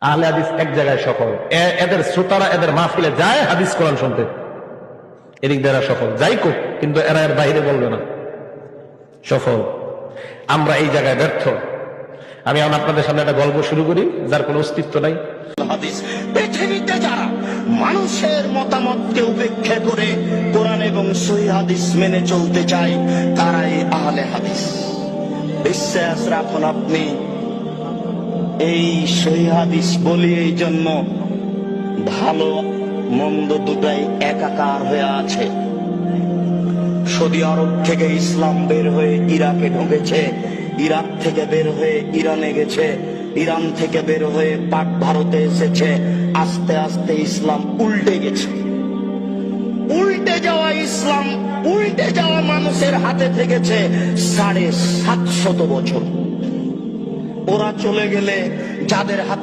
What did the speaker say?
আহলে হাদিস এক জায়গায় সফল, এদের শ্রোতারা এদের মাহফিলে যায় হাদিস কোরআন শুনতে, এদিক দিয়ে এরা সফল যাই কোক, কিন্তু এরা এর বাইরে বলবে না সফল। আমরা এই জায়গায় ব্যর্থ। আমি এখন আপনাদের সামনে একটা গল্প শুরু করি যার কোনো অস্তিত্ব নাই। পৃথিবীতে যারা মানুষের মতামতকে উপেক্ষা করে কোরআন এবং সহিহ হাদিস মেনে চলতে চায় তারাই আহলে হাদিস। বিশ্বাস রাখুন আপনি, এই সহিহ হাদিস বলি এই জন্য ভালো মন্দ দুটাই একাকার হয়ে আছে। সৌদি আরব থেকে ইসলাম বের হয়ে ইরাকে ঢুকেছে, ইরাক থেকে বের হয়ে ইরানে গেছে, ইরান থেকে বের হয়ে পাক ভারতে এসেছে। আস্তে আস্তে ইসলাম উল্টে গেছে। উল্টে যাওয়া ইসলাম উল্টে যাওয়া মানুষের হাতে থেকেছে 750 বছর। ওরা চলে গেলে যাদের হাতে